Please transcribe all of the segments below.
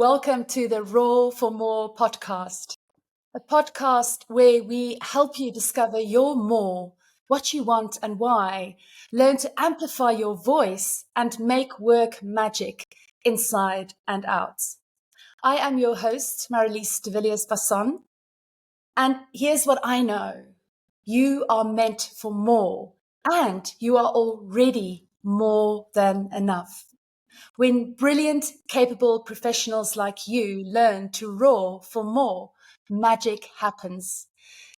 Welcome to the Raw for More podcast, a podcast where we help you discover your more, what you want and why, learn to amplify your voice and make work magic inside and out. I am your host, Marilise de Villiers-Basson, and here's what I know. You are meant for more, and you are already more than enough. When brilliant, capable professionals like you learn to roar for more, magic happens.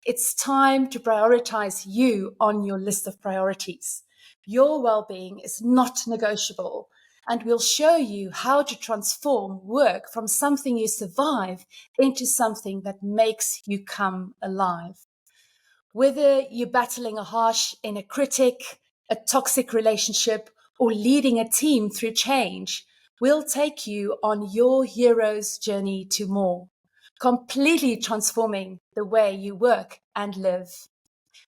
It's time to prioritize you on your list of priorities. Your well-being is not negotiable, and we'll show you how to transform work from something you survive into something that makes you come alive. Whether you're battling a harsh inner critic, a toxic relationship, or leading a team through change, we'll take you on your hero's journey to more, completely transforming the way you work and live.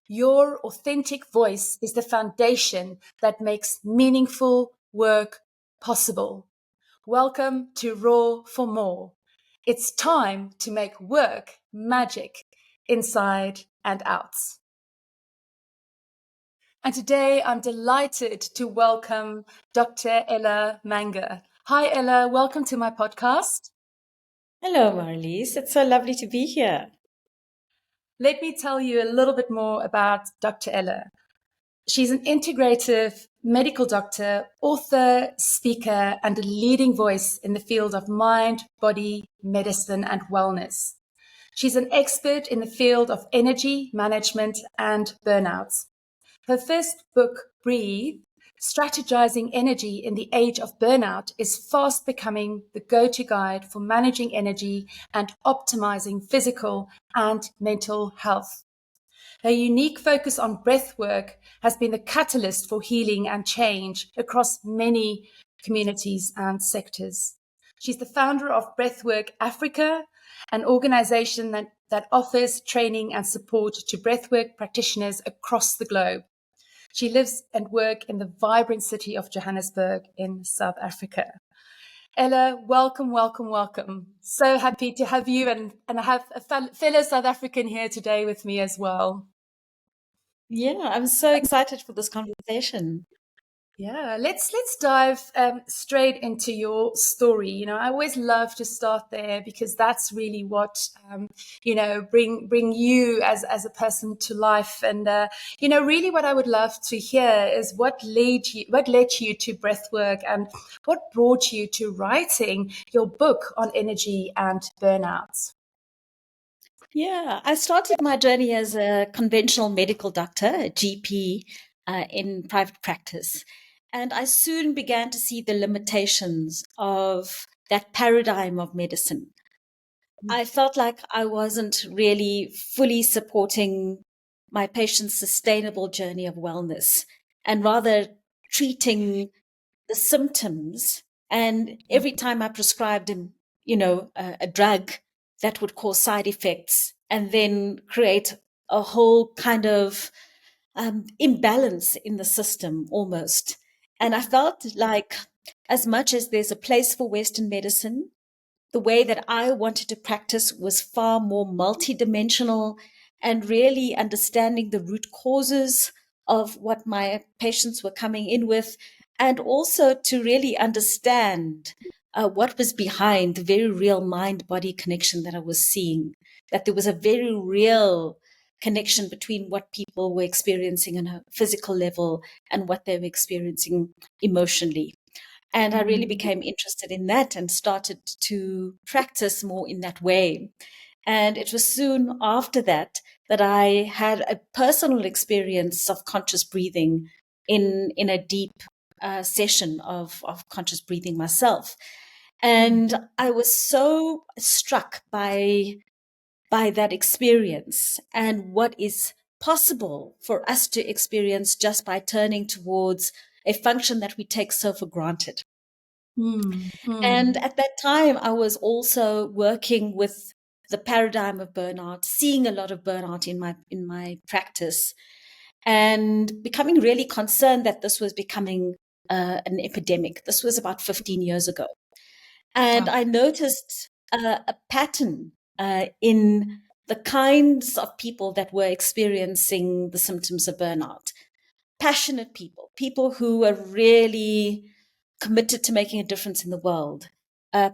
Your authentic voice is the foundation that makes meaningful work possible. Welcome to Raw for More. It's time to make work magic inside and out. And today I'm delighted to welcome Dr. Ela Manga. Hi, Ela. Welcome to my podcast. Hello, Marilise. It's so lovely to be here. Let me tell you a little bit more about Dr. Ela. She's an integrative medical doctor, author, speaker, and a leading voice in the field of mind, body, medicine, and wellness. She's an expert in the field of energy management and burnout. Her first book, Breathe, Strategizing Energy in the Age of Burnout, is fast becoming the go-to guide for managing energy and optimizing physical and mental health. Her unique focus on breathwork has been the catalyst for healing and change across many communities and sectors. She's the founder of Breathwork Africa, an organization that offers training and support to breathwork practitioners across the globe. She lives and works in the vibrant city of Johannesburg in South Africa. Ela, welcome, welcome, welcome. So happy to have you and I have a fellow South African here today with me as well. Yeah, I'm so excited for this conversation. Yeah, let's dive straight into your story. You know, I always love to start there because that's really what bring you as a person to life. And really, what I would love to hear is what led you to breathwork and what brought you to writing your book on energy and burnout. Yeah, I started my journey as a conventional medical doctor, a GP, in private practice. And I soon began to see the limitations of that paradigm of medicine. I felt like I wasn't really fully supporting my patient's sustainable journey of wellness and rather treating the symptoms. And every time I prescribed him, a drug that would cause side effects and then create a whole kind of imbalance in the system almost. And I felt like as much as there's a place for Western medicine, the way that I wanted to practice was far more multidimensional and really understanding the root causes of what my patients were coming in with, and also to really understand what was behind the very real mind-body connection that I was seeing, that there was a very real connection between what people were experiencing on a physical level and what they were experiencing emotionally. And I really became interested in that and started to practice more in that way. And it was soon after that that I had a personal experience of conscious breathing in a deep session of conscious breathing myself. And I was so struck by that experience and what is possible for us to experience just by turning towards a function that we take so for granted. And at that time, I was also working with the paradigm of burnout, seeing a lot of burnout in my practice, and becoming really concerned that this was becoming an epidemic. This was about 15 years ago. And Oh. I noticed a pattern in the kinds of people that were experiencing the symptoms of burnout. Passionate people, people who are really committed to making a difference in the world,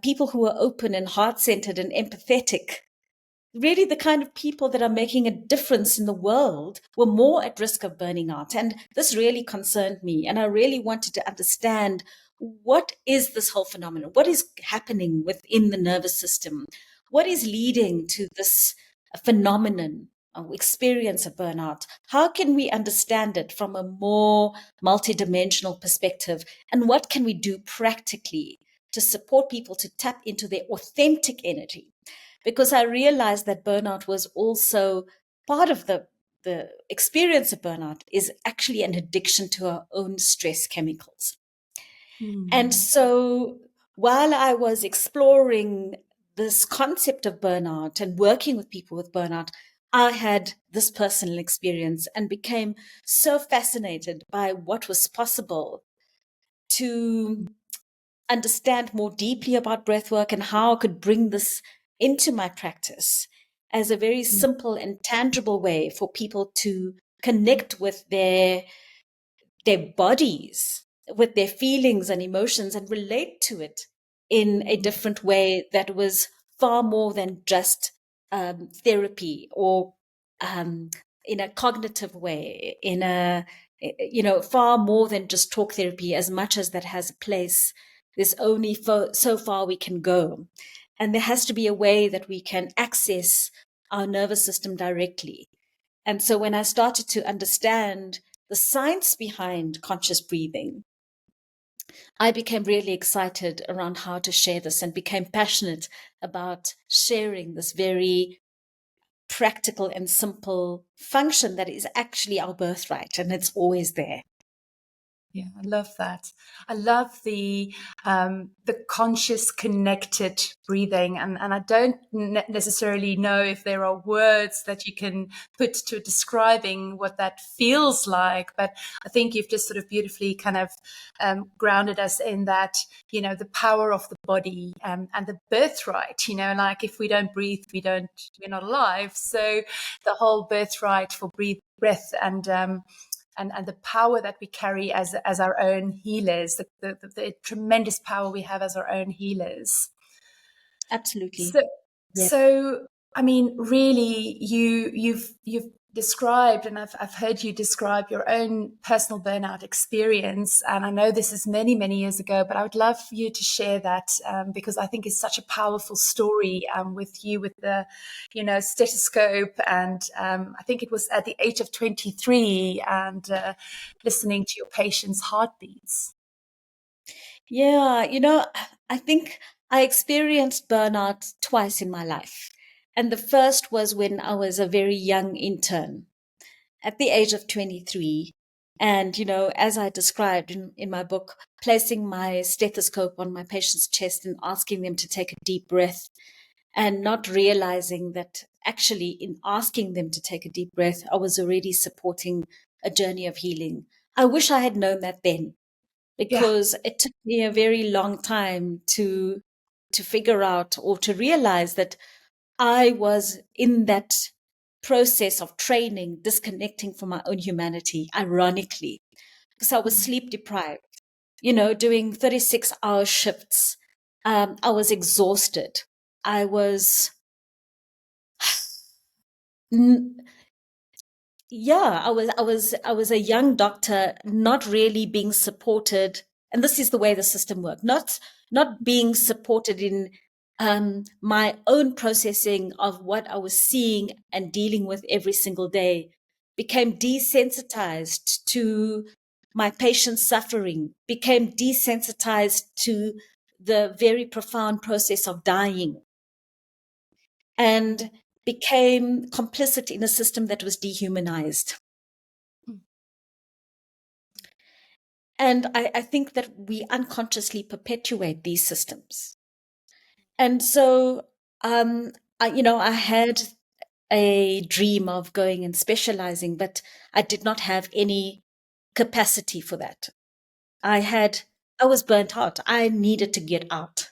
people who are open and heart centered and empathetic, really the kind of people that are making a difference in the world were more at risk of burning out. And this really concerned me. And I really wanted to understand, what is this whole phenomenon? What is happening within the nervous system? What is leading to this phenomenon or experience of burnout? How can we understand it from a more multidimensional perspective? And what can we do practically to support people to tap into their authentic energy? Because I realized that burnout was also part of the experience of burnout is actually an addiction to our own stress chemicals. And Mm. so while I was exploring this concept of burnout and working with people with burnout, I had this personal experience and became so fascinated by what was possible to understand more deeply about breathwork and how I could bring this into my practice as a very Mm. simple and tangible way for people to connect with their bodies, with their feelings and emotions, and relate to it in a different way that was far more than just therapy, or um, in a cognitive way, in a, far more than just talk therapy, as much as that has a place. There's only so far we can go. And there has to be a way that we can access our nervous system directly. And so when I started to understand the science behind conscious breathing, I became really excited around how to share this and became passionate about sharing this very practical and simple function that is actually our birthright, and it's always there. Yeah, I love that. I love the conscious, connected breathing, and I don't necessarily know if there are words that you can put to describing what that feels like, but I think you've just sort of beautifully kind of grounded us in that, the power of the body, and the birthright. Like if we don't breathe, we're not alive. So the whole birthright for breath and the power that we carry as our own healers, the tremendous power we have as our own healers. Absolutely. So, Yeah. so I mean, really, you've described, and I've heard you describe your own personal burnout experience, and I know this is many many years ago, but I would love for you to share that, because I think it's such a powerful story, with you with the, stethoscope, and I think it was at the age of 23, and listening to your patients' heartbeats. Yeah. I think I experienced burnout twice in my life. And the first was when I was a very young intern at the age of 23. And, as I described in my book, placing my stethoscope on my patient's chest and asking them to take a deep breath, and not realizing that actually, in asking them to take a deep breath, I was already supporting a journey of healing. I wish I had known that then, Yeah. because it took me a very long time to figure out or to realize that I was in that process of training, disconnecting from my own humanity, ironically, because I was Mm. sleep deprived, doing 36-hour shifts. I was exhausted. I was, yeah, I was a young doctor, not really being supported. And this is the way the system worked, not being supported in my own processing of what I was seeing and dealing with every single day. Became desensitized to my patient's suffering, became desensitized to the very profound process of dying, and became complicit in a system that was dehumanized. Mm. And I think that we unconsciously perpetuate these systems. And so, I had a dream of going and specializing, but I did not have any capacity for that. I was burnt out. I needed to get out.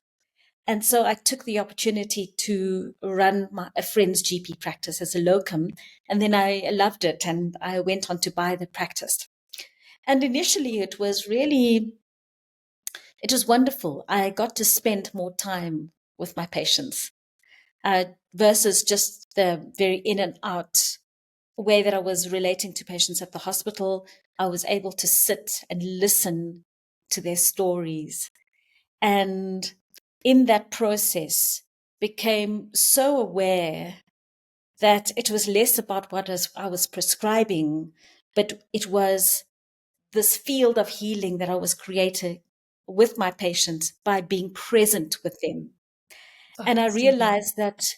And so I took the opportunity to run a friend's GP practice as a locum. And then I loved it and I went on to buy the practice. And initially it was wonderful. I got to spend more time with my patients versus just the very in and out way that I was relating to patients at the hospital. I was able to sit and listen to their stories. And in that process, became so aware that it was less about what I was prescribing, but it was this field of healing that I was creating with my patients by being present with them. Oh, And I so good. realized that,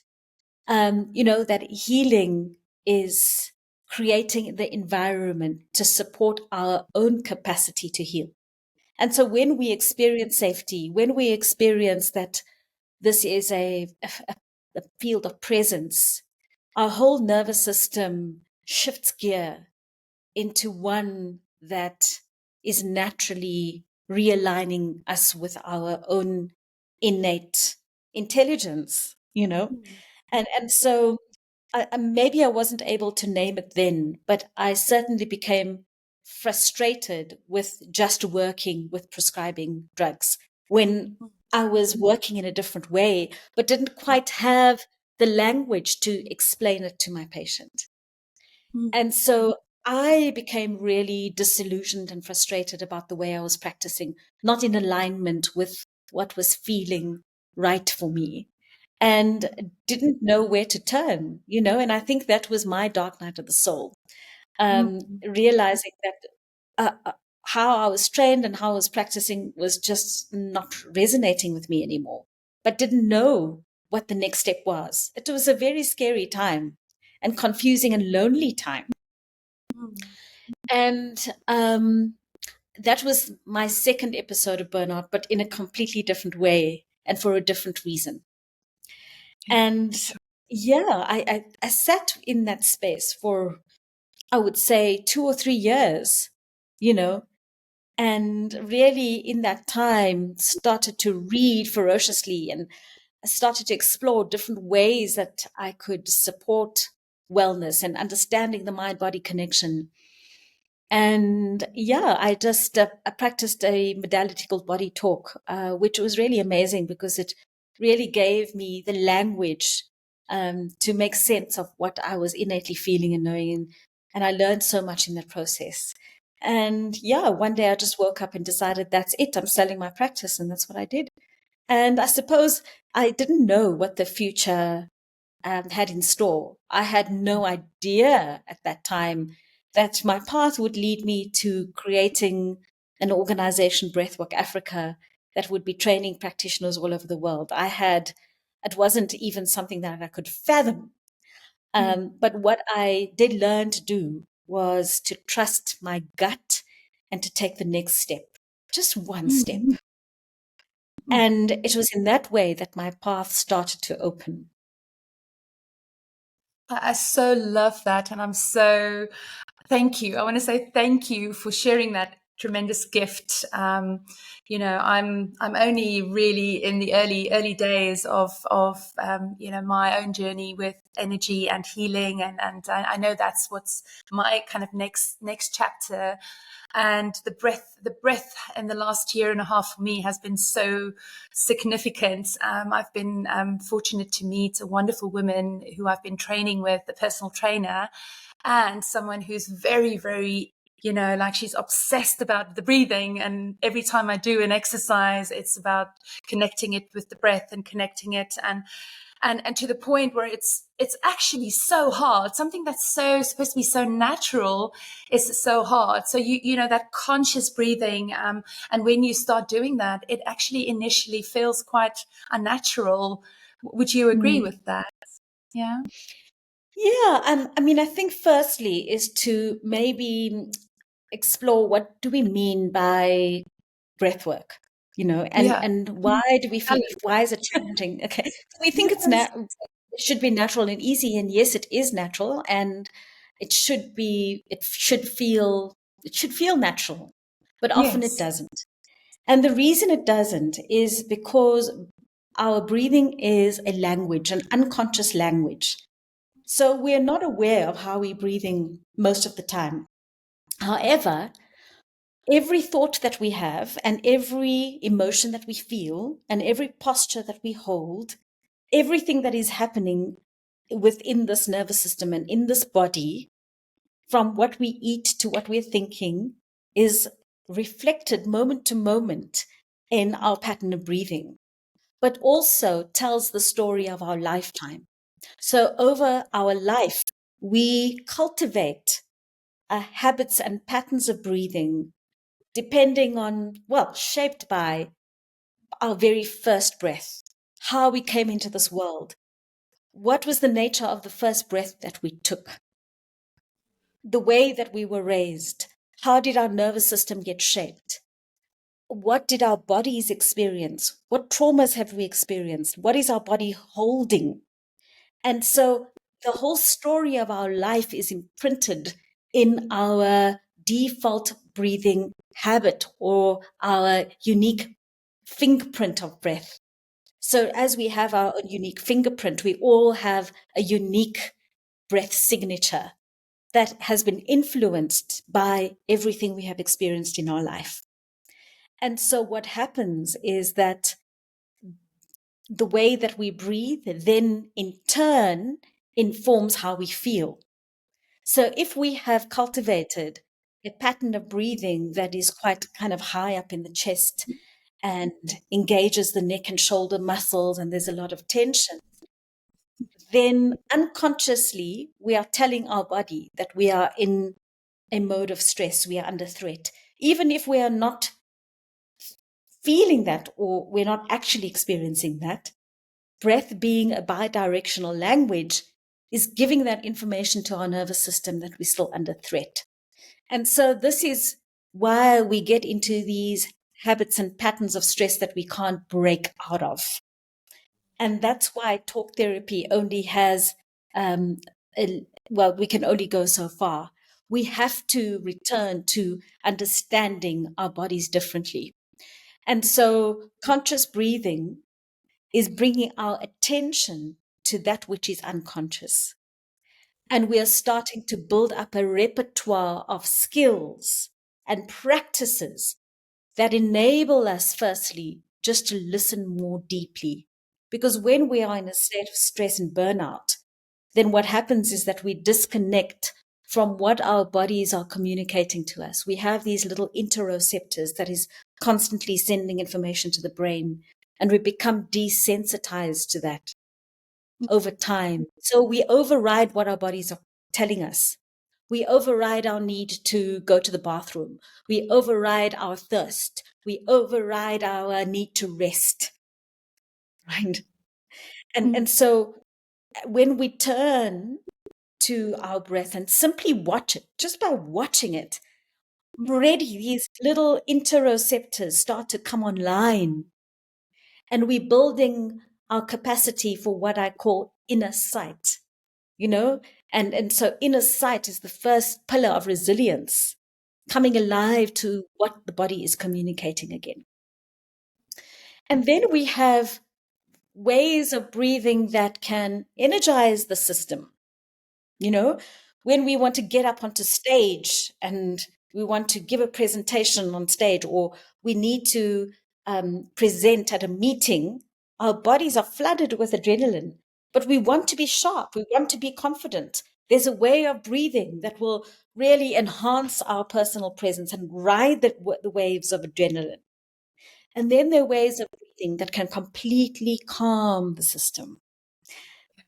that healing is creating the environment to support our own capacity to heal. And so when we experience safety, when we experience that this is a field of presence, our whole nervous system shifts gear into one that is naturally realigning us with our own innate intelligence, And so maybe I wasn't able to name it then, but I certainly became frustrated with just working with prescribing drugs when I was working in a different way, but didn't quite have the language to explain it to my patient. And so I became really disillusioned and frustrated about the way I was practicing, not in alignment with what was feeling right for me, and didn't know where to turn, and I think that was my dark night of the soul, realizing that how I was trained and how I was practicing was just not resonating with me anymore, but didn't know what the next step was. It was a very scary time and confusing and lonely time. And that was my second episode of burnout, but in a completely different way and for a different reason. And yeah, I sat in that space for, I would say, 2 or 3 years, and really in that time started to read ferociously and started to explore different ways that I could support wellness and understanding the mind body connection. And yeah, I practiced a modality called body talk, which was really amazing because it really gave me the language to make sense of what I was innately feeling and knowing. And I learned so much in that process. And yeah, one day I just woke up and decided that's it. I'm selling my practice. And that's what I did. And I suppose I didn't know what the future had in store. I had no idea at that time that my path would lead me to creating an organization, Breathwork Africa, that would be training practitioners all over the world. It wasn't even something that I could fathom. But what I did learn to do was to trust my gut and to take the next step, just one step. And it was in that way that my path started to open. I so love that. And thank you. I want to say thank you for sharing that tremendous gift. I'm only really in the early days of my own journey with energy and healing, and I know that's what's my kind of next chapter. And the breath in the last year and a half for me has been so significant. I've been fortunate to meet a wonderful woman who I've been training with, a personal trainer, and someone who's very, very, like she's obsessed about the breathing. And every time I do an exercise, it's about connecting it with the breath and connecting it. And to the point where it's actually so hard. Something that's so supposed to be so natural is so hard. So that conscious breathing, and when you start doing that, it actually initially feels quite unnatural. Would you agree with that? Yeah. Yeah, I mean, I think firstly is to maybe explore what do we mean by breath work, and Yeah. why do we feel, why is it challenging? Okay, so we think Yes. it should be natural and easy, and yes, it is natural, and it should feel natural, but often it Yes. doesn't. And the reason it doesn't is because our breathing is a language, an unconscious language. So we're not aware of how we're breathing most of the time. However, every thought that we have and every emotion that we feel and every posture that we hold, everything that is happening within this nervous system and in this body, from what we eat to what we're thinking, is reflected moment to moment in our pattern of breathing, but also tells the story of our lifetime. So over our life, we cultivate habits and patterns of breathing depending on, well, shaped by our very first breath, how we came into this world, what was the nature of the first breath that we took, the way that we were raised, how did our nervous system get shaped, what did our bodies experience, what traumas have we experienced, what is our body holding. And so the whole story of our life is imprinted in our default breathing habit or our unique fingerprint of breath. So as we have our own unique fingerprint, we all have a unique breath signature that has been influenced by everything we have experienced in our life. And so what happens is that the way that we breathe then in turn informs how we feel. So if we have cultivated a pattern of breathing that is quite kind of high up in the chest and engages the neck and shoulder muscles and there's a lot of tension, then unconsciously we are telling our body that we are in a mode of stress, we are under threat, even if we are not feeling that or we're not actually experiencing that. Breath being a bidirectional language is giving that information to our nervous system that we're still under threat. And so this is why we get into these habits and patterns of stress that we can't break out of. And that's why talk therapy only has, we can only go so far. We have to return to understanding our bodies differently. And so conscious breathing is bringing our attention to that which is unconscious. And we are starting to build up a repertoire of skills and practices that enable us, firstly, just to listen more deeply. Because when we are in a state of stress and burnout, then what happens is that we disconnect from what our bodies are communicating to us. We have these little interoceptors that is constantly sending information to the brain, and we become desensitized to that over time. So we override what our bodies are telling us. We override our need to go to the bathroom. We override our thirst. We override our need to rest. Right? And so when we turn to our breath and simply watch it, just by watching it, already these little interoceptors start to come online. And we're building our capacity for what I call inner sight, you know? And so inner sight is the first pillar of resilience, coming alive to what the body is communicating again. And then we have ways of breathing that can energize the system. You know, when we want to get up onto stage and we want to give a presentation on stage, or we need to present at a meeting, our bodies are flooded with adrenaline, but we want to be sharp. We want to be confident. There's a way of breathing that will really enhance our personal presence and ride the waves of adrenaline. And then there are ways of breathing that can completely calm the system.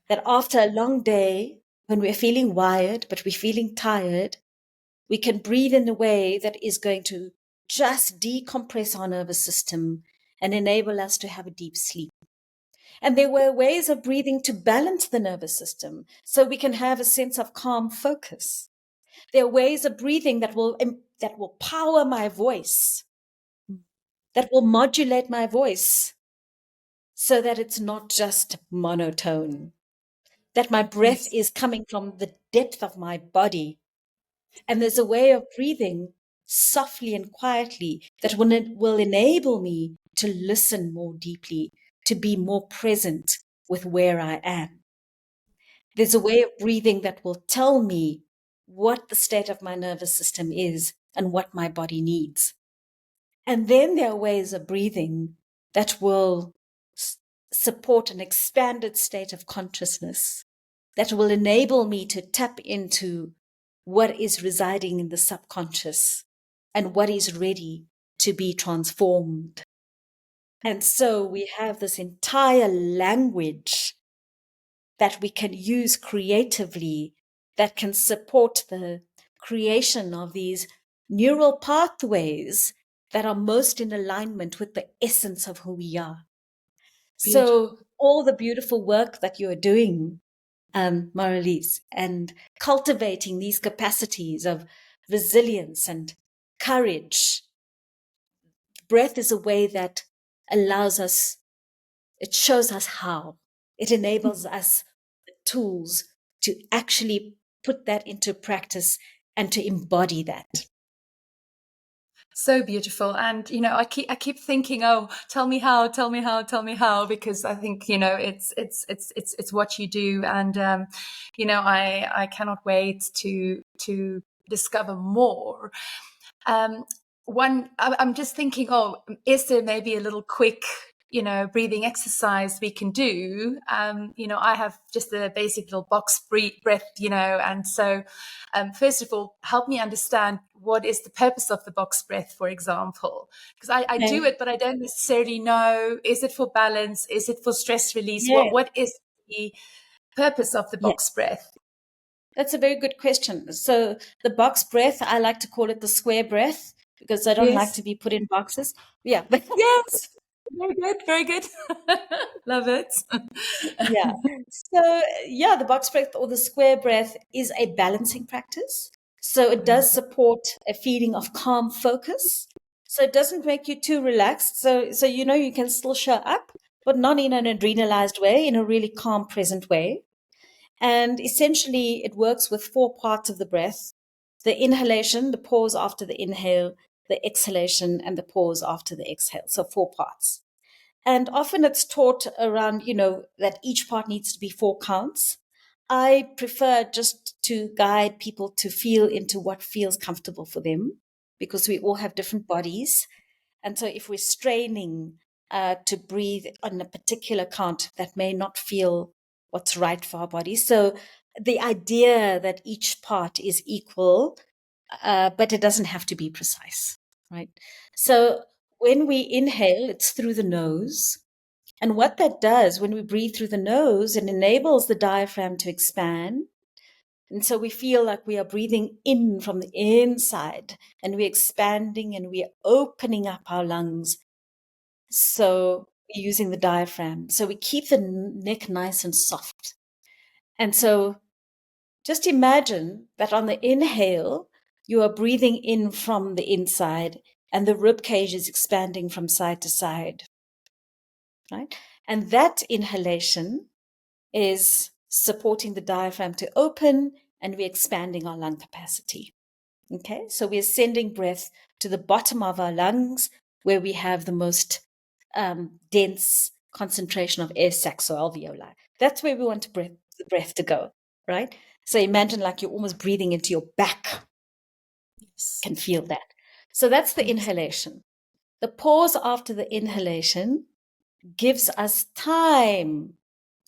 That after a long day, when we're feeling wired, but we're feeling tired, we can breathe in a way that is going to just decompress our nervous system and enable us to have a deep sleep. And there were ways of breathing to balance the nervous system so we can have a sense of calm focus. There are ways of breathing that will power my voice, that will modulate my voice so that it's not just monotone, that my breath is coming from the depth of my body. And there's a way of breathing softly and quietly that will enable me to listen more deeply, to be more present with where I am. There's a way of breathing that will tell me what the state of my nervous system is and what my body needs. And then there are ways of breathing that will support an expanded state of consciousness that will enable me to tap into what is residing in the subconscious and what is ready to be transformed. And so we have this entire language that we can use creatively that can support the creation of these neural pathways that are most in alignment with the essence of who we are. So Beautiful. all the beautiful work that you're doing, Marilise, and cultivating these capacities of resilience and courage, breath is a way that allows us, it shows us how, it enables us the tools to actually put that into practice and to embody that. So beautiful. And I keep thinking, oh, tell me how, tell me how, tell me how, because I think it's what you do. And I cannot wait to discover more. I'm just thinking, oh, is there maybe a little quick breathing exercise we can do? I have just a basic little box breath, and so first of all, help me understand what is the purpose of the box breath, for example, because I do it, but I don't necessarily know, is it for balance? Is it for stress release? Yeah. What is the purpose of the box breath? That's a very good question. So the box breath, I like to call it the square breath because I don't like Yes. to be put in boxes. Yeah. Yes. Very good. Very good. Love it. Yeah. So, yeah, the box breath or the square breath is a balancing practice. So it does support a feeling of calm focus. So it doesn't make you too relaxed. So you can still show up, but not in an adrenalized way, in a really calm, present way. And essentially, it works with 4 parts of the breath: the inhalation, the pause after the inhale, the exhalation, and the pause after the exhale. So 4 parts. And often it's taught around, that each part needs to be 4 counts. I prefer just to guide people to feel into what feels comfortable for them because we all have different bodies. And so if we're straining to breathe on a particular count, that may not feel what's right for our body. So the idea that each part is equal, but it doesn't have to be precise, right? So when we inhale, it's through the nose. And what that does when we breathe through the nose, it enables the diaphragm to expand. And so we feel like we are breathing in from the inside and we're expanding and we're opening up our lungs. So we're using the diaphragm. So we keep the neck nice and soft. And so just imagine that on the inhale, you are breathing in from the inside and the rib cage is expanding from side to side, right? And that inhalation is supporting the diaphragm to open and we're expanding our lung capacity. Okay, so we're sending breath to the bottom of our lungs where we have the most dense concentration of air sacs or alveoli. That's where we want the breath to go, right? So imagine like you're almost breathing into your back. Yes. Can feel that. So that's the inhalation. The pause after the inhalation gives us time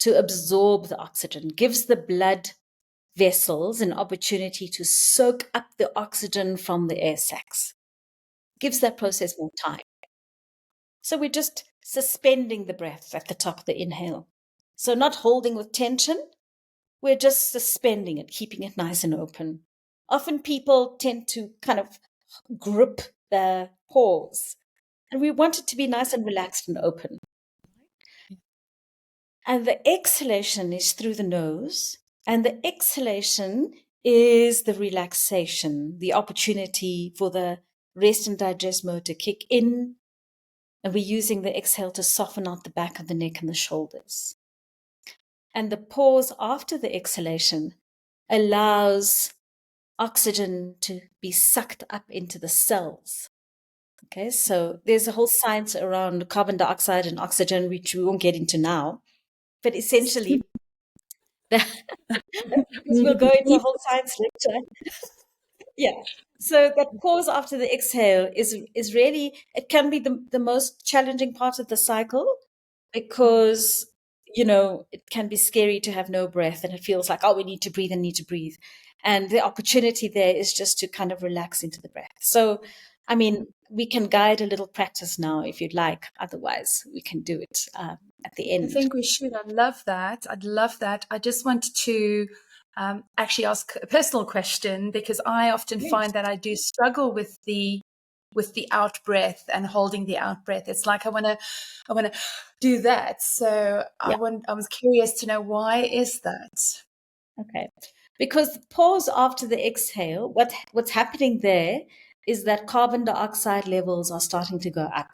to absorb the oxygen, gives the blood vessels an opportunity to soak up the oxygen from the air sacs, gives that process more time. So we're just suspending the breath at the top of the inhale. So not holding with tension, we're just suspending it, keeping it nice and open. Often people tend to kind of grip the pause, and we want it to be nice and relaxed and open. And the exhalation is through the nose, and the exhalation is the relaxation, the opportunity for the rest and digest mode to kick in. And we're using the exhale to soften out the back of the neck and the shoulders. And the pause after the exhalation allows oxygen to be sucked up into the cells. Okay, so there's a whole science around carbon dioxide and oxygen, which we won't get into now. But essentially, because we'll go into a whole science lecture. Yeah. So that pause after the exhale is really, it can be the most challenging part of the cycle because it can be scary to have no breath and it feels like, oh, we need to breathe and need to breathe. And the opportunity there is just to kind of relax into the breath. So I mean, we can guide a little practice now if you'd like. Otherwise, we can do it at the I end. think we should. I'd love that. I'd love that. I just wanted to actually ask a personal question because I often Yes. find that I do struggle with the out breath and holding the out breath. It's like I want to do that. So Yeah. I was curious to know, why is that? Okay. Because the pause after the exhale, what's happening there is that carbon dioxide levels are starting to go up.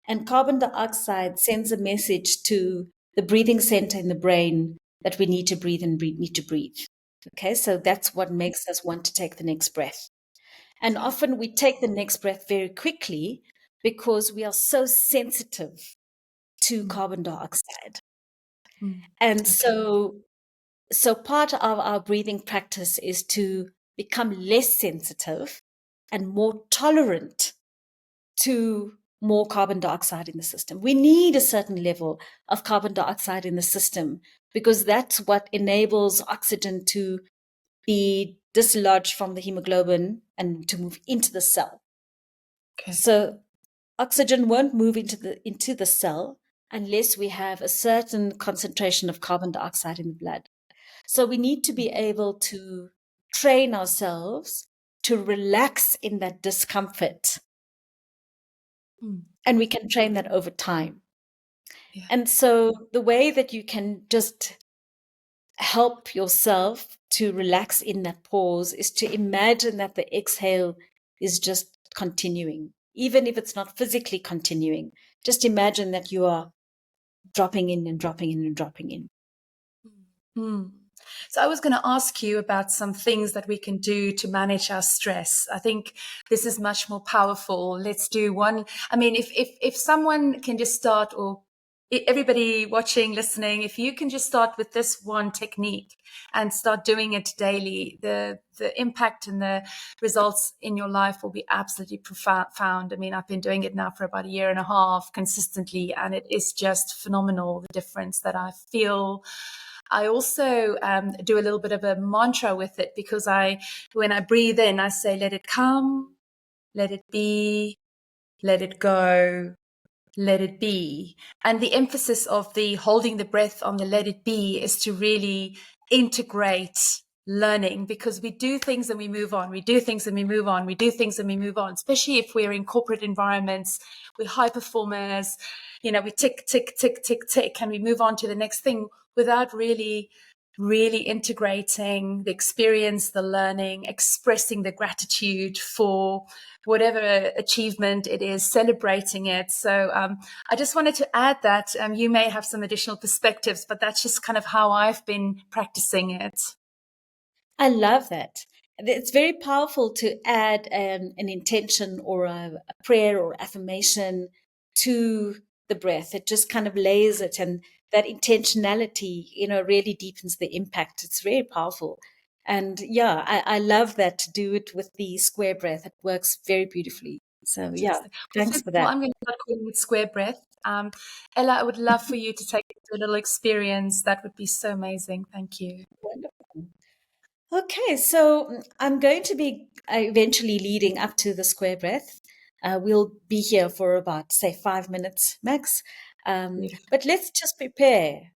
And carbon dioxide sends a message to the breathing center in the brain that we need to breathe and need to breathe. Okay, so that's what makes us want to take the next breath. And Okay. often we take the next breath very quickly because we are so sensitive to Mm, carbon dioxide. mm. And Okay. so part of our breathing practice is to become less sensitive and more tolerant to more carbon dioxide in the system. We need a certain level of carbon dioxide in the system because that's what enables oxygen to be dislodged from the hemoglobin and to move into the cell. Okay. So oxygen won't move into the cell unless we have a certain concentration of carbon dioxide in the blood. So we need to be able to train ourselves to relax in that discomfort. Mm, And we can train that over time. yeah. And so the way that you can just help yourself to relax in that pause is to imagine that the exhale is just continuing, even if it's not physically continuing. Just imagine that you are dropping in and dropping in and dropping in. Mm. So I was going to ask you about some things that we can do to manage our stress. I think this is much more powerful. Let's do one. I mean, if someone can just start, or everybody watching, listening, if you can just start with this one technique and start doing it daily, the impact and the results in your life will be absolutely profound. I mean, I've been doing it now for about a year and a half consistently, and it is just phenomenal, the difference that I feel. I also do a little bit of a mantra with it because when I breathe in, I say, let it come, let it be, let it go, let it be. And the emphasis of the holding the breath on the let it be is to really integrate learning, because we do things and we move on, we do things and we move on, we do things and we move on, especially if we're in corporate environments, we're high performers, we tick, tick, tick, tick, tick, and we move on to the next thing without really integrating the experience, the learning, expressing the gratitude for whatever achievement it is, celebrating it. So I just wanted to add that you may have some additional perspectives, but that's just kind of how I've been practicing it. I love that. It's very powerful to add an intention or a prayer or affirmation to the breath. It just kind of lays it, and that intentionality, really deepens the impact. It's very powerful. And yeah, I love that, to do it with the square breath. It works very beautifully. So yeah, Fantastic. Well, thanks first for of all, that. I'm going to start calling it square breath. Ella, I would love for you to take it to a little experience. That would be so amazing. Thank you. Wonderful. Okay, so I'm going to be eventually leading up to the square breath. We'll be here for about, say, 5 minutes max. Beautiful. But let's just prepare.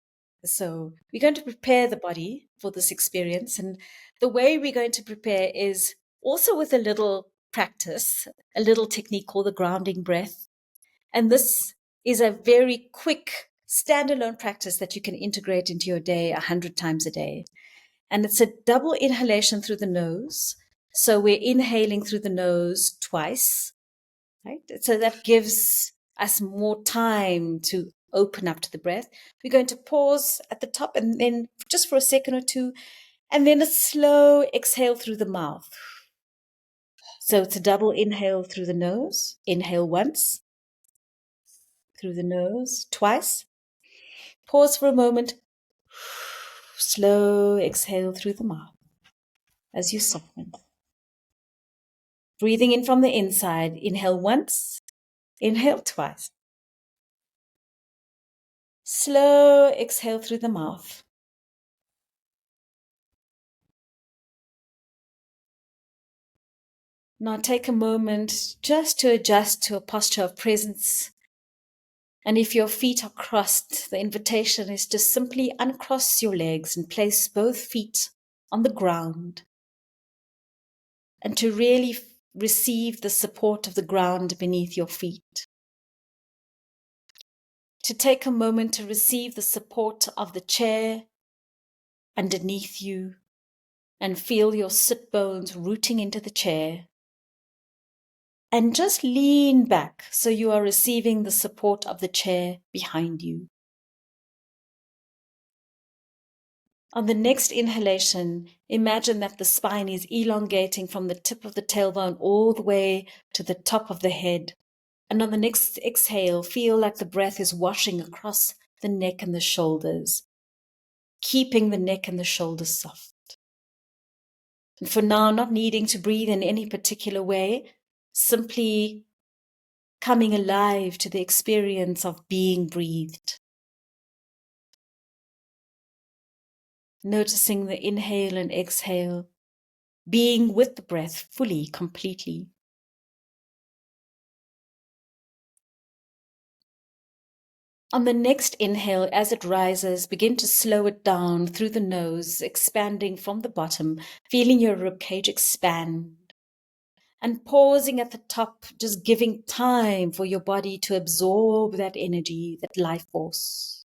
So we're going to prepare the body for this experience. And the way we're going to prepare is also with a little practice, a little technique called the grounding breath. And this is a very quick standalone practice that you can integrate into your day 100 times a day. And it's a double inhalation through the nose. So we're inhaling through the nose twice, right? So that gives us more time to open up to the breath. We're going to pause at the top and then just for a second or two, and then a slow exhale through the mouth. So it's a double inhale through the nose. Inhale once, through the nose, twice. Pause for a moment. Slow exhale through the mouth as you soften. Breathing in from the inside. Inhale once, inhale twice. Slow exhale through the mouth. Now take a moment just to adjust to a posture of presence. And if your feet are crossed, the invitation is to simply uncross your legs and place both feet on the ground. And to really receive the support of the ground beneath your feet. To take a moment to receive the support of the chair underneath you and feel your sit bones rooting into the chair. And just lean back so you are receiving the support of the chair behind you. On the next inhalation, imagine that the spine is elongating from the tip of the tailbone all the way to the top of the head. And on the next exhale, feel like the breath is washing across the neck and the shoulders, keeping the neck and the shoulders soft. And for now, not needing to breathe in any particular way, simply coming alive to the experience of being breathed. Noticing the inhale and exhale, being with the breath fully, completely. On the next inhale, as it rises, begin to slow it down through the nose, expanding from the bottom, feeling your ribcage expand. And pausing at the top, just giving time for your body to absorb that energy, that life force.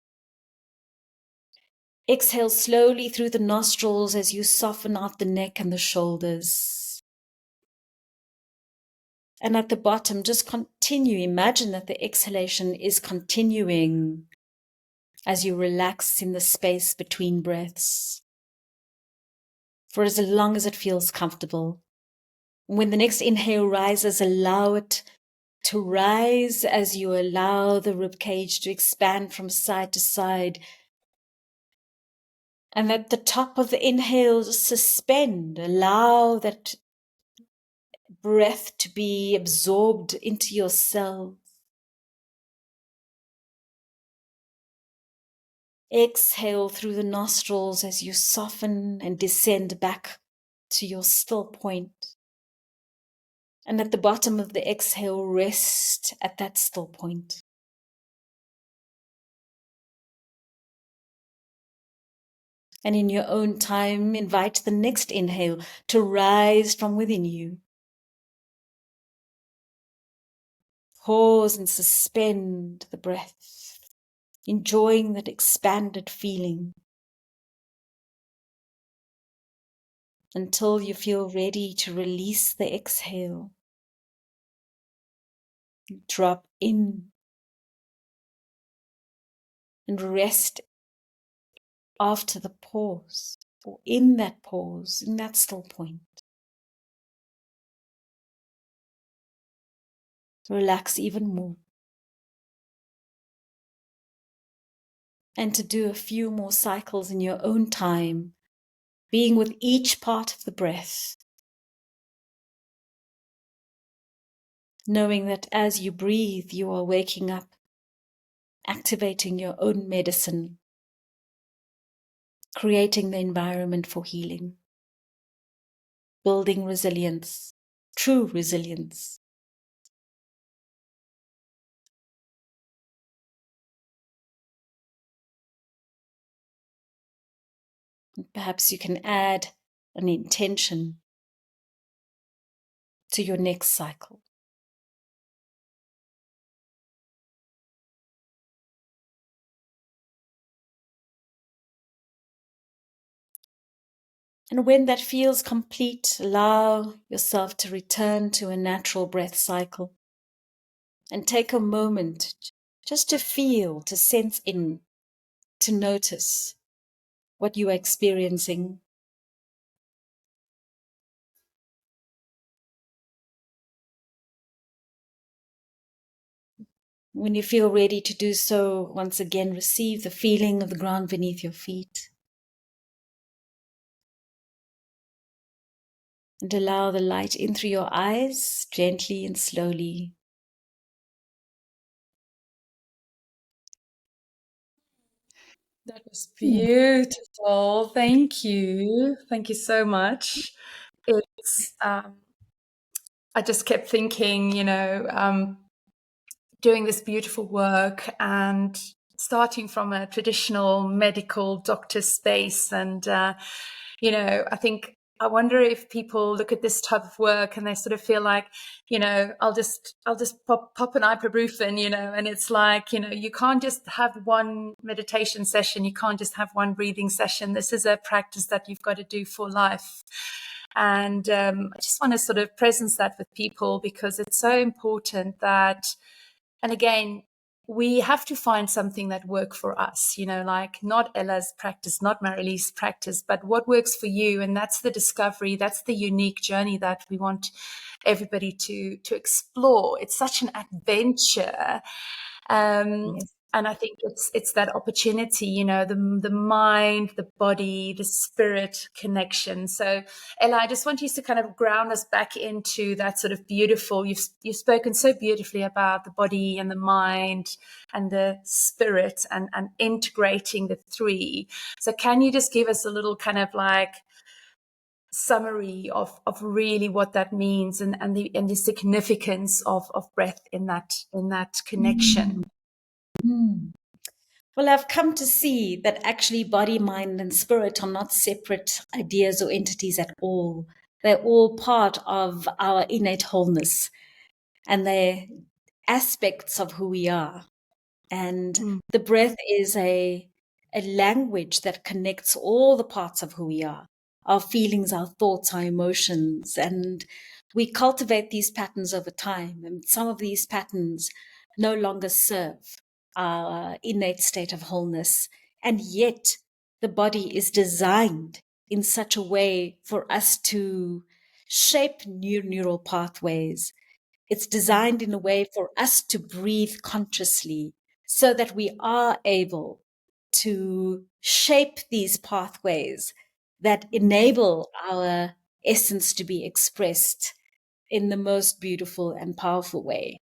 Exhale slowly through the nostrils as you soften out the neck and the shoulders. And at the bottom, just continue. Imagine that the exhalation is continuing as you relax in the space between breaths for as long as it feels comfortable. When the next inhale rises, allow it to rise as you allow the ribcage to expand from side to side. And at the top of the inhale, just suspend. Allow that breath to be absorbed into your cells. Exhale through the nostrils as you soften and descend back to your still point. And at the bottom of the exhale, rest at that still point. And in your own time, invite the next inhale to rise from within you. Pause and suspend the breath, enjoying that expanded feeling until you feel ready to release the exhale. Drop in and rest after the pause, or in that pause, in that still point. Relax even more. And to do a few more cycles in your own time, being with each part of the breath, knowing that as you breathe, you are waking up, activating your own medicine, creating the environment for healing, building resilience, true resilience. And perhaps you can add an intention to your next cycle. And when that feels complete, allow yourself to return to a natural breath cycle and take a moment just to feel, to sense in, to notice what you are experiencing. When you feel ready to do so, once again, receive the feeling of the ground beneath your feet. And allow the light in through your eyes, gently and slowly. That was beautiful. Thank you. Thank you so much. It's, I just kept thinking, doing this beautiful work and starting from a traditional medical doctor space. And, I think I wonder if people look at this type of work and they sort of feel like, I'll just pop an ibuprofen, and it's like, you can't just have one meditation session. You can't just have one breathing session. This is a practice that you've got to do for life. And I just want to sort of presence that with people because it's so important that, and again, we have to find something that works for us, like not Ella's practice, not Marilise's practice, but what works for you. And that's the discovery, that's the unique journey that we want everybody to explore. It's such an adventure. Yes. And I think it's that opportunity, the mind, the body, the spirit connection. So, Ella, I just want you to kind of ground us back into that sort of beautiful. You've spoken so beautifully about the body and the mind and the spirit and integrating the three. So, can you just give us a little kind of like summary of really what that means and the significance of breath in that connection? Mm. Well, I've come to see that actually body, mind, and spirit are not separate ideas or entities at all. They're all part of our innate wholeness and they're aspects of who we are. And Mm. the breath is a language that connects all the parts of who we are, our feelings, our thoughts, our emotions. And we cultivate these patterns over time. And some of these patterns no longer serve our innate state of wholeness. And yet the body is designed in such a way for us to shape new neural pathways. It's designed in a way for us to breathe consciously so that we are able to shape these pathways that enable our essence to be expressed in the most beautiful and powerful way.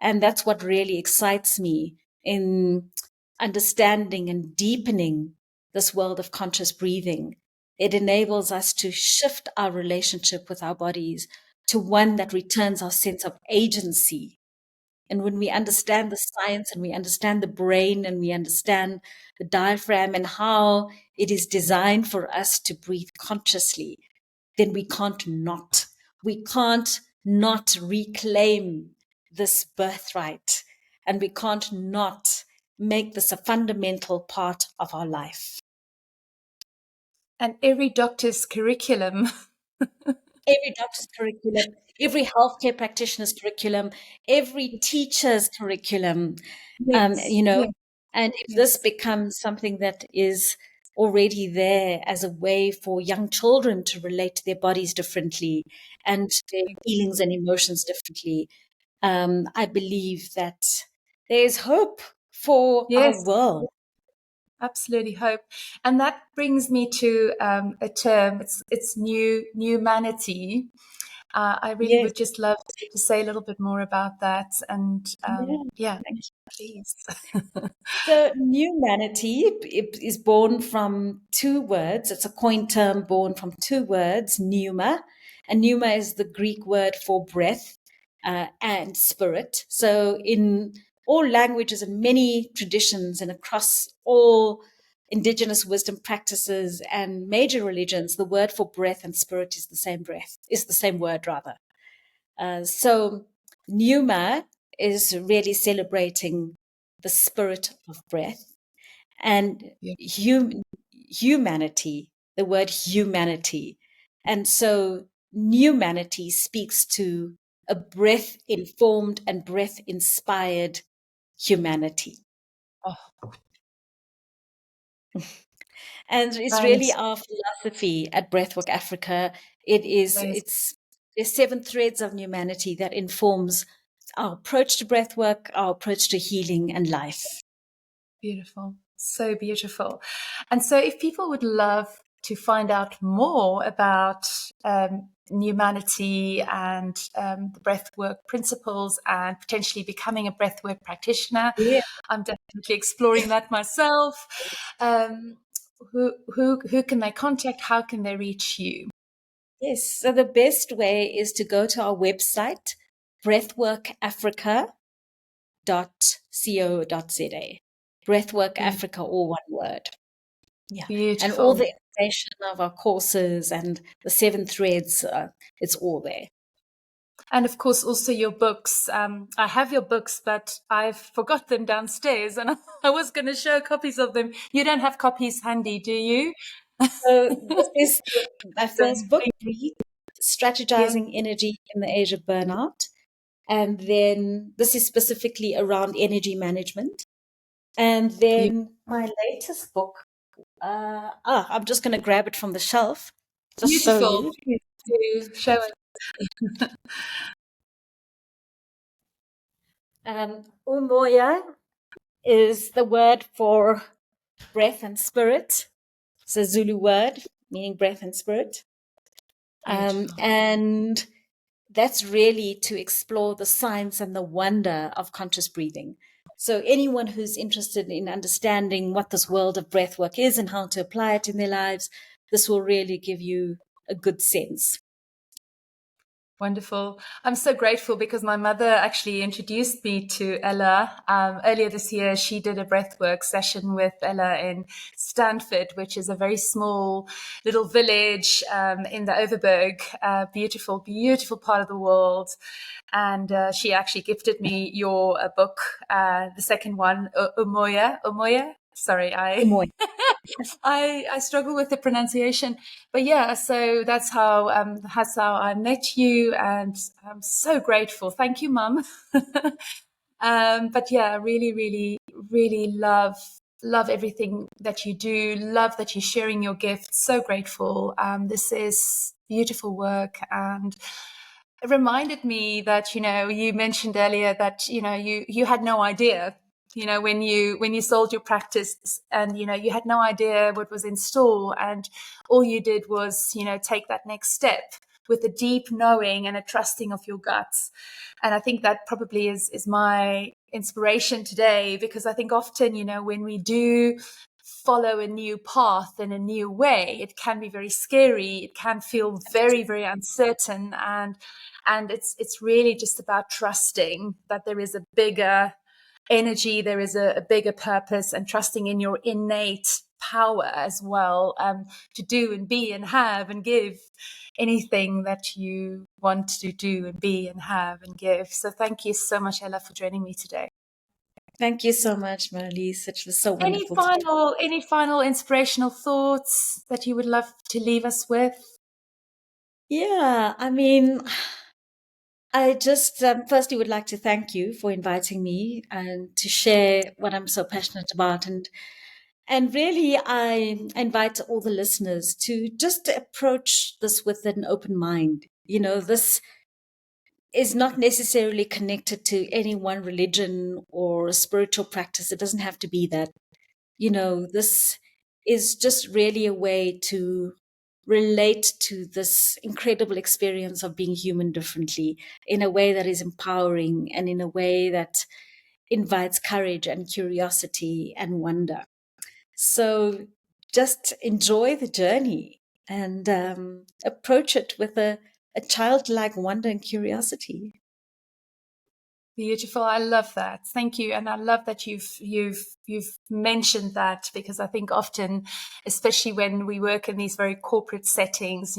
And that's what really excites me in understanding and deepening this world of conscious breathing. It enables us to shift our relationship with our bodies to one that returns our sense of agency. And when we understand the science and we understand the brain and we understand the diaphragm and how it is designed for us to breathe consciously, then we can't not. We can't not reclaim this birthright. And we can't not make this a fundamental part of our life. And every doctor's curriculum. Every doctor's curriculum, every healthcare practitioner's curriculum, every teacher's curriculum, Yes, yes, and if this yes. becomes something that is already there as a way for young children to relate to their bodies differently and their feelings and emotions differently, I believe that there's hope for our Yes, world. absolutely hope. And that brings me to a term. It's new humanity. I really Yes. would just love to say a little bit more about that. And Yeah. yeah, Thank please. So, humanity is born from two words. It's a coined term born from two words, pneuma. And pneuma is the Greek word for breath and spirit. So, in all languages and many traditions and across all indigenous wisdom practices and major religions, the word for breath and spirit is the same is the same word rather. So, pneuma is really celebrating the spirit of breath and Yeah. humanity, the word humanity. And so, humanity speaks to a breath informed and breath inspired humanity. Oh, And it's really thanks. our philosophy at Breathwork Africa. It is, Amazing. it's, there's seven threads of humanity that informs our approach to breathwork, our approach to healing and life. Beautiful. So beautiful. And so if people would love to find out more about humanity and the breathwork principles and potentially becoming a breathwork practitioner, Yeah. I'm definitely exploring that myself. Who can they contact? How can they reach you? Yes. So the best way is to go to our website, breathworkafrica.co.za. Breathwork Africa, all one word. Yeah. And all Beautiful. the information of our courses and the 7 threads, it's all there. And of course, also your books. I have your books, but I've forgot them downstairs, and I was going to show copies of them. You don't have copies handy, do you? So this is my first Awesome. book, Breathe, Yeah, Strategizing Energy in the Age of Burnout. And then this is specifically around energy management. And then my latest book, I'm just going to grab it from the shelf, just show beautiful. you. Please do show it. Umoya is the word for breath and spirit. It's a Zulu word meaning breath and spirit. Beautiful. And that's really to explore the science and the wonder of conscious breathing. So anyone who's interested in understanding what this world of breathwork is and how to apply it in their lives, this will really give you a good sense. Wonderful. I'm so grateful because my mother actually introduced me to Ela. Earlier this year, she did a breathwork session with Ela in Stanford, which is a very small little village in the Overberg, beautiful, beautiful part of the world. And she actually gifted me your book, the second one, Umoya. Umoya. Sorry, Umoya. I struggle with the pronunciation, but yeah, so that's how I met you, and I'm so grateful. Thank you, Mum. But yeah, really, really, really love everything that you do. Love that you're sharing your gifts. So grateful. This is beautiful work, and it reminded me that you mentioned earlier that you had no idea when you sold your practice, and you had no idea what was in store, and all you did was take that next step with a deep knowing and a trusting of your guts. And I think that probably is my inspiration today, because I think often when we do follow a new path in a new way, it can be very scary, it can feel very, very uncertain, and it's really just about trusting that there is a bigger energy, there is a bigger purpose, and trusting in your innate power as well, to do and be and have and give anything that you want to do and be and have and give. So thank you so much, Ela, for joining me today. Thank you so much, Marilise. It was so Any wonderful to talk. final inspirational thoughts that you would love to leave us with? Yeah, I mean, I just firstly would like to thank you for inviting me and to share what I'm so passionate about. And really, I invite all the listeners to just approach this with an open mind. This is not necessarily connected to any one religion or spiritual practice. It doesn't have to be that. This is just really a way to relate to this incredible experience of being human differently in a way that is empowering and in a way that invites courage and curiosity and wonder. So just enjoy the journey and approach it with a childlike wonder and curiosity. Beautiful. I love that. Thank you. And I love that you've mentioned that, because I think often, especially when we work in these very corporate settings,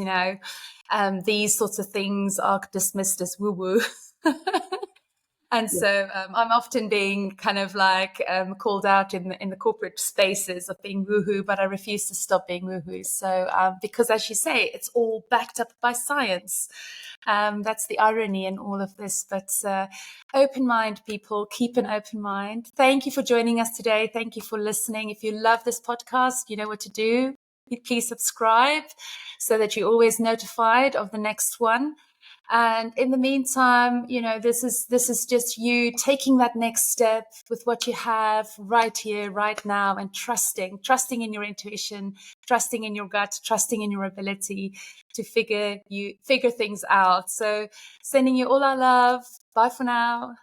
these sorts of things are dismissed as woo woo. And Yeah. so I'm often being kind of like called out in the corporate spaces of being woohoo, but I refuse to stop being woohoo. So because, as you say, it's all backed up by science. That's the irony in all of this. But open mind, people, keep an open mind. Thank you for joining us today. Thank you for listening. If you love this podcast, you know what to do. Please subscribe so that you're always notified of the next one. And in the meantime, this is just you taking that next step with what you have right here, right now, and trusting in your intuition, trusting in your gut, trusting in your ability to figure things out. So sending you all our love. Bye for now.